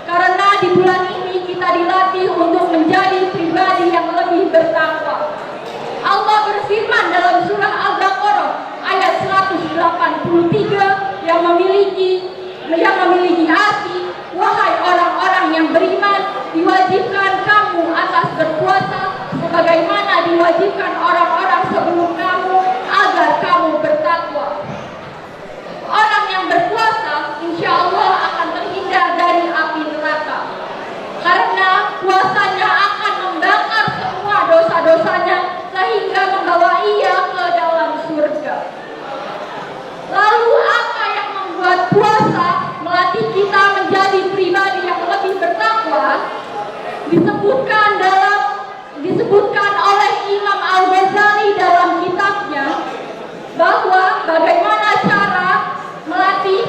karena di bulan ini kita dilatih untuk menjadi pribadi yang lebih bertakwa. Allah berfirman dalam surah Al-Baqarah ayat 183 yang memiliki hati, wahai orang-orang yang beriman, diwajibkan kamu atas berpuasa sebagaimana diwajibkan orang-orang sebelum kamu agar kamu bertakwa. Orang yang berpuasa insya Allah akan terhindar dari api neraka, karena puasanya akan membakar semua dosa-dosanya sehingga membawa ia ke dalam surga. Lalu apa yang membuat puasa melatih kita menjadi pribadi yang lebih bertakwa? Disebutkan oleh Imam Al-Ghazali dalam kitabnya bahwa bagaimana cara melatih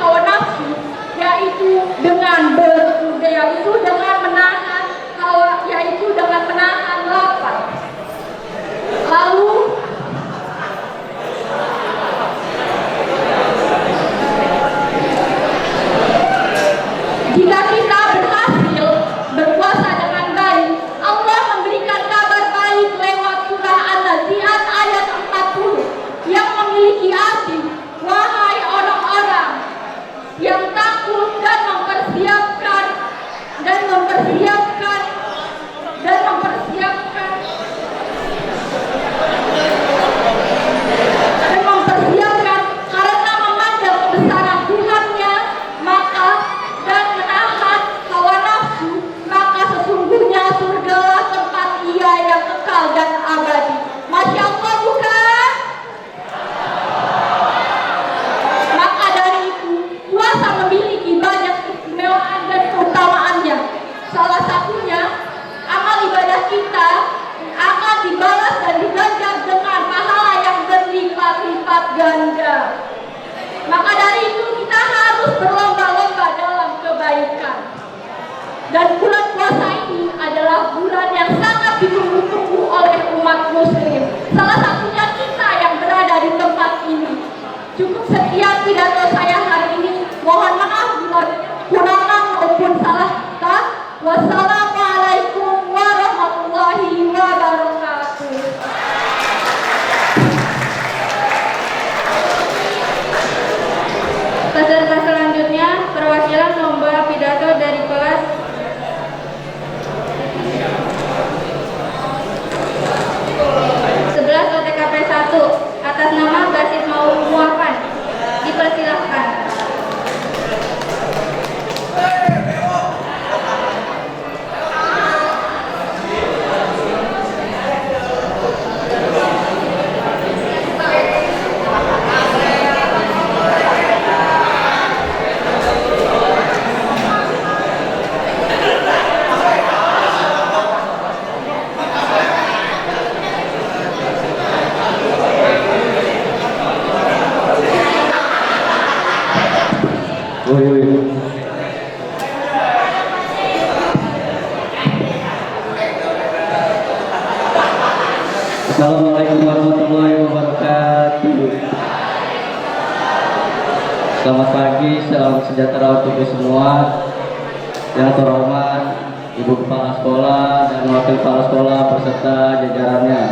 hawa nafsu, yaitu dengan menahan lapar. Lalu jika kita berhasil berpuasa dengan baik, Allah memberikan kabar baik lewat surah An-Nazi'at ayat 40 yang memiliki arti, wahai orang-orang yang takut dan mempersiapkan karena memandang kebesaran Tuhannya, dan menahan hawa nafsu, maka sesungguhnya surgalah tempat ia yang kekal dan abadi. Masya Allah, bukan? Maka dari itu, puasa memiliki banyak keistimewaan dan keutamaannya. Salah satunya, amal ibadah kita akan dibalas dan diganjar dengan pahala yang berlipat-lipat ganda. Maka dari itu kita harus berlomba-lomba dalam kebaikan. Dan bulan puasa ini adalah bulan yang sangat ditunggu-tunggu oleh umat muslim. Salah satunya kita yang berada di tempat ini. Cukup sekian pidato saya hari ini. Mohon maaf bila kurangan maupun salah kata. Wassalamualaikum warahmatullahi wabarakatuh. Peserta selanjutnya perwakilan lomba pidato dari kelas 11 OTKP 1 atas nama Basit Muafan. Dipersilahkan. Assalamualaikum warahmatullahi wabarakatuh. Selamat pagi, salam sejahtera untuk semua. Yang terhormat Ibu Kepala Sekolah dan Wakil Kepala Sekolah beserta jajarannya.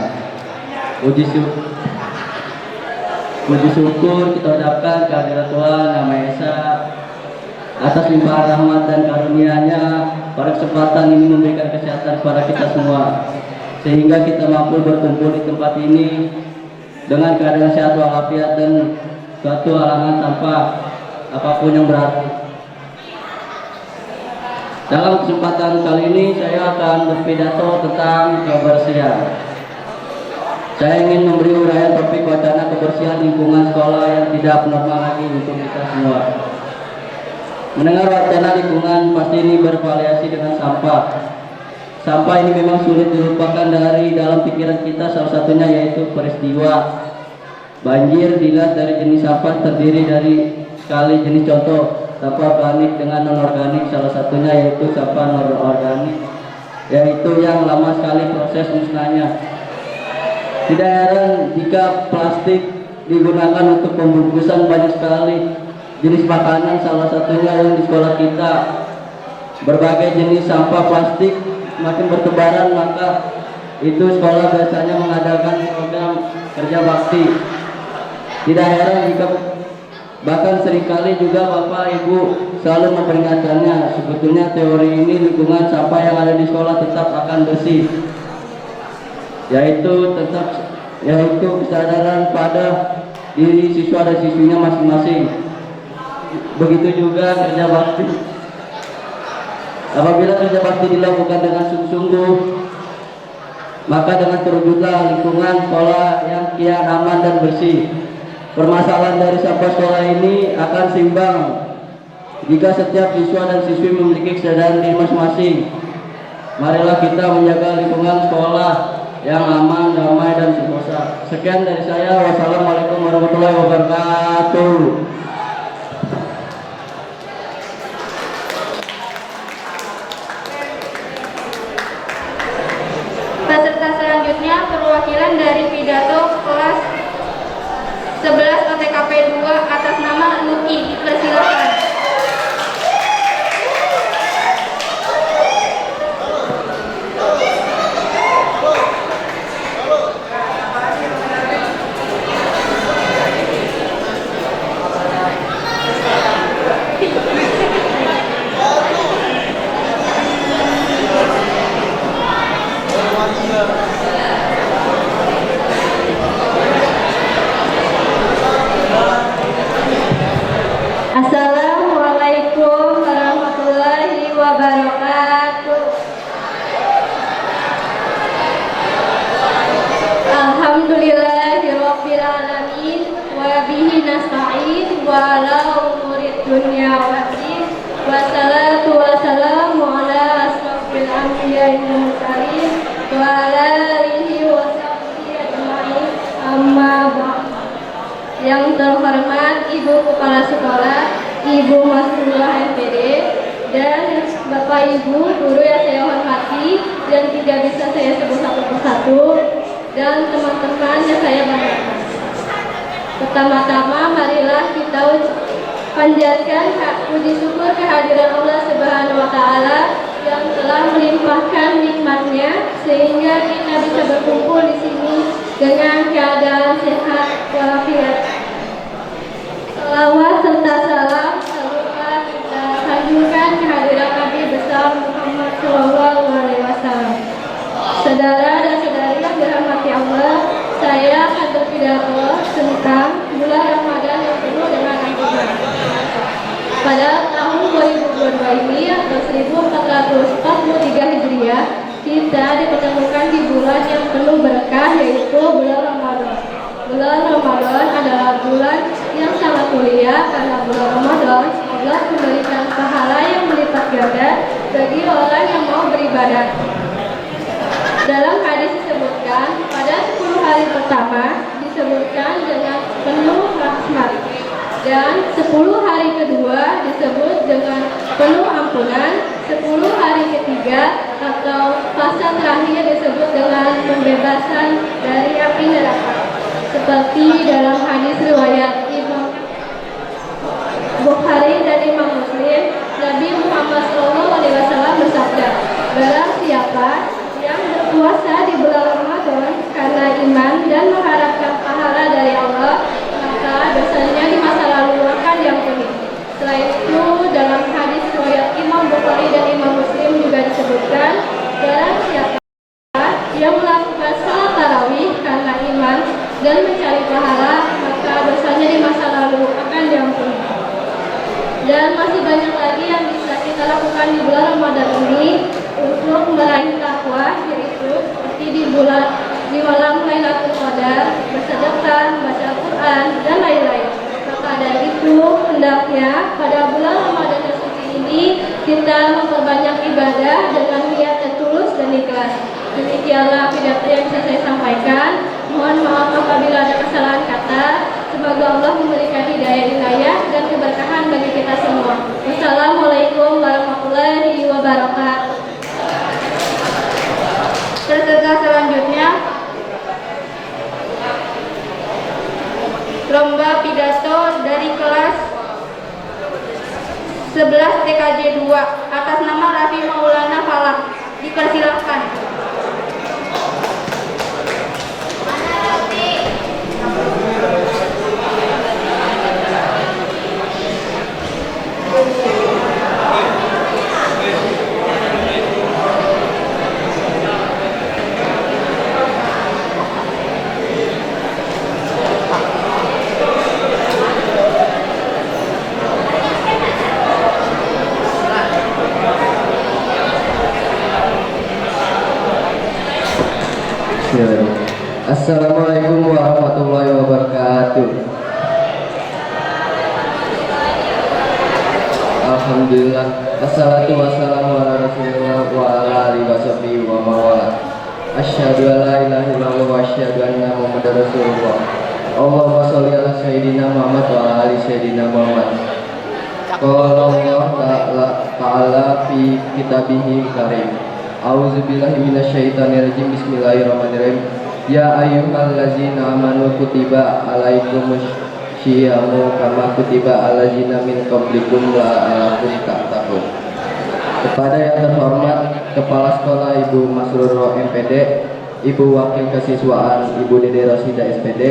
Puji syukur kita ucapkan kehadirat Tuhan Yang Maha Esa atas limpahan rahmat dan karunia-Nya. Pada kesempatan ini memberikan kesehatan kepada kita semua, sehingga kita mampu berkumpul di tempat ini dengan keadaan sehat walafiat dan suatu halangan tanpa apapun yang berarti. Dalam kesempatan kali ini saya akan berpidato tentang kebersihan. Saya ingin memberi uraian topik wacana kebersihan lingkungan sekolah yang tidak normal lagi untuk kita semua. Mendengar wacana lingkungan pasti ini bervariasi dengan sampah. Sampah ini memang sulit dilupakan dari dalam pikiran kita, salah satunya yaitu peristiwa Banjir dilihat dari jenis sampah terdiri dari sekali jenis contoh sampah organik dengan non-organik, salah satunya yaitu sampah non-organik, yaitu yang lama sekali proses musnahnya. Tidak heran jika plastik digunakan untuk pembungkusan banyak sekali jenis makanan, salah satunya yang di sekolah kita. Berbagai jenis sampah plastik makin bertebaran, maka itu sekolah biasanya mengadakan program kerja bakti. Tidak heran jika bahkan seringkali juga Bapak Ibu selalu memperingatkannya. Sebetulnya teori ini lingkungan sampah yang ada di sekolah tetap akan bersih, yaitu kesadaran pada diri siswa dan siswinya masing-masing. Begitu juga kerja bakti. Apabila kerja bakti dilakukan dengan sungguh-sungguh, maka dengan terwujudlah lingkungan sekolah yang kian aman dan bersih. Permasalahan dari sampah sekolah ini akan seimbang jika setiap siswa dan siswi memiliki kesadaran diri masing-masing. Marilah kita menjaga lingkungan sekolah yang aman, damai, dan sentosa. Sekian dari saya. Wassalamualaikum warahmatullahi wabarakatuh. Peserta selanjutnya perwakilan dari pidato kelas 11 OTKP 2 atas nama Nuki. Dipersilakan. Assalamualaikum warahmatullahi wabarakatuh. Alhamdulillahirabbil alamin wa bihi nasta'in wa ala umurid dunya waddin. Wassalatu wassalamu ala asrofil anbiya'i wal mursalin wa ala alihi wa sahbihi ajma'in. Amma ba'd. Yang terhormat Ibu Kepala Sekolah, Ibu Masrullah MPD, dan Bapak Ibu guru yang saya hormati dan tidak bisa saya sebut satu persatu, dan teman-teman yang saya banggakan. Pertama-tama marilah kita panjatkan puji syukur kehadiran Allah Subhanahu wa Ta'ala yang telah melimpahkan nikmatnya sehingga kita bisa berkumpul di sini dengan keadaan sehat walafiat. Salawat serta salam semoga kita sanjungkan kehadiran Nabi besar Muhammad Shallallahu Alaihi Wasallam. Saudara dan saudari yang dirahmati Allah, saya akan berpidato tentang bulan Ramadan yang penuh dengan anugerah. Pada tahun 2022 ini atau 1443 Hijriah, kita dipertemukan di bulan yang penuh berkah, yaitu bulan Ramadan. Bulan Ramadan adalah bulan yang sangat mulia karena bulan Ramadan Allah memberikan pahala yang berlipat ganda bagi orang yang mau beribadah. Dalam hadis disebutkan pada 10 hari pertama disebutkan dengan penuh rahmat, dan 10 hari kedua disebut dengan penuh ampunan, 10 hari ketiga atau fase terakhir disebut dengan pembebasan dari api neraka. Seperti dalam hadis riwayat Imam Bukhari dan Imam Muslim, Nabi Muhammad SAW bersabda, barang siapa yang berpuasa di bulan Ramadan karena iman dan mengharapkan pahala dari Allah, maka dosanya di masa lalu akan diampuni. Selain itu, dalam hadis riwayat Imam Bukhari dan Imam Muslim juga disebutkan, barang siapa yang melakukan salat tarawih karena iman dan mencari pahala, maka dosanya di masa lalu akan diampuni. Dan masih banyak lagi yang bisa kita lakukan di bulan Ramadan ini untuk meraih takwa, yaitu seperti di malam Lailatul Qadar, bersedekah, membaca Al-Quran, dan lain-lain. Maka dari itu, hendaknya pada bulan Ramadan yang suci ini kita memperbanyak ibadah dengan niat yang tulus dan ikhlas. Demikianlah pidato yang bisa saya sampaikan. Mohon maaf apabila ada kesalahan kata. Semoga Allah memberikan hidayah dan keberkahan bagi kita semua. Wassalamualaikum warahmatullahi wabarakatuh. Peserta selanjutnya, lomba pidato dari kelas 11 TKJ 2 atas nama Raffi Maulana Falah. Dipersilahkan. Assalamualaikum warahmatullahi wabarakatuh. Alhamdulillah, wassalatu wassalamu ala rasulillah wa ala alihi washabihi wa mawala. Asyhadu an la ilaha illallah wa asyhadu anna muhammadar rasulullah. Allahumma sholli ala sayyidina Muhammad wa ala ali sayyidina Muhammad. Qala Allah ta'ala fi kitabihil karim. A'udzubillahi minasyaitonirrajim. Bismillahirrahmanirrahim. Ya ayyuhallazina amanu kutiba alaikumus syiyamu kama kutiba alazina min qablikum la'allakum tattaqun. Kepada yang terhormat Kepala Sekolah Ibu Masruro MPD, Ibu Wakil Kesiswaan Ibu Dede Rosida SPD,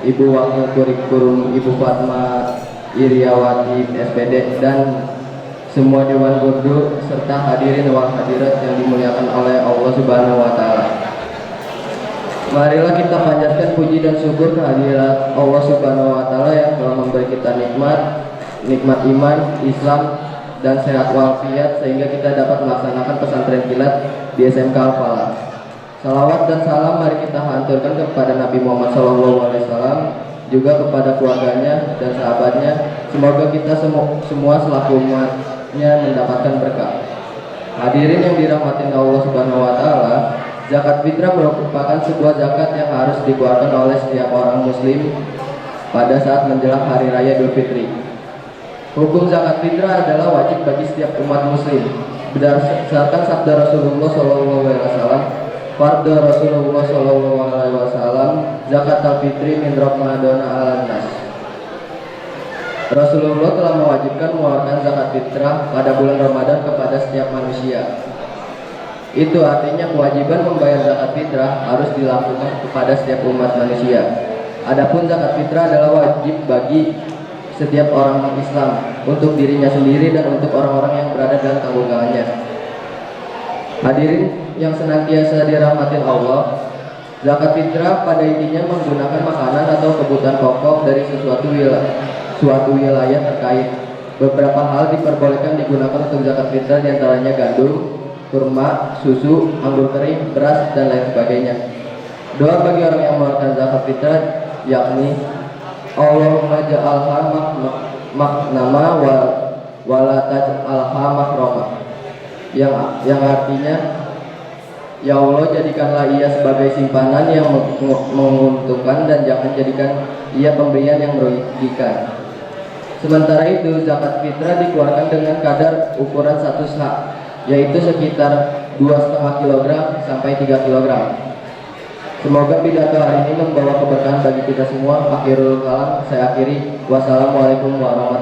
Ibu Wakil Kurikulum Ibu Fatma Iriawati SPD, dan semua Dewan Guru serta hadirin wal hadirat yang dimuliakan oleh Allah Subhanahu wa Ta'ala. Marilah kita panjatkan puji dan syukur kehadirat Allah Subhanahu wa Ta'ala yang telah memberi kita nikmat iman, Islam, dan sehat walafiat sehingga kita dapat melaksanakan pesantren kilat di SMK Al-Falah. Salawat dan salam mari kita haturkan kepada Nabi Muhammad SAW, juga kepada keluarganya dan sahabatnya. Semoga kita semua selaku umatnya mendapatkan berkah. Hadirin yang dirahmati Allah Subhanahu wa Ta'ala, zakat fitrah merupakan sebuah zakat yang harus dikeluarkan oleh setiap orang muslim pada saat menjelang hari raya Idul Fitri. Hukum zakat fitrah adalah wajib bagi setiap umat muslim. Berdasarkan sabda Rasulullah SAW, fardu Rasulullah SAW, zakat al-fitri min Ramadan ala nas. Rasulullah telah mewajibkan mengeluarkan zakat fitrah pada bulan Ramadan kepada setiap manusia. Itu artinya kewajiban membayar zakat fitrah harus dilakukan kepada setiap umat manusia. Adapun zakat fitrah adalah wajib bagi setiap orang Islam untuk dirinya sendiri dan untuk orang-orang yang berada dalam tanggungannya. Hadirin yang senantiasa dirahmati Allah, zakat fitrah pada intinya menggunakan makanan atau kebutuhan pokok dari suatu wilayah terkait. Beberapa hal diperbolehkan digunakan untuk zakat fitrah, diantaranya gandum, kurma, susu, anggur kering, beras, dan lain sebagainya. Doa bagi orang yang mengeluarkan zakat fitrah yakni Allahumma ja'alha maknama wa la taj'alha makroma, yang artinya, ya Allah, jadikanlah ia sebagai simpanan yang menguntungkan dan jangan jadikan ia pemberian yang merugikan. Sementara itu, zakat fitrah dikeluarkan dengan kadar ukuran 1 sa', yaitu sekitar 2,5 kg sampai 3 kg. Semoga pidato hari ini membawa keberkahan bagi kita semua. Akhirul kalam, saya akhiri. Wassalamualaikum warahmatullahi wabarakatuh.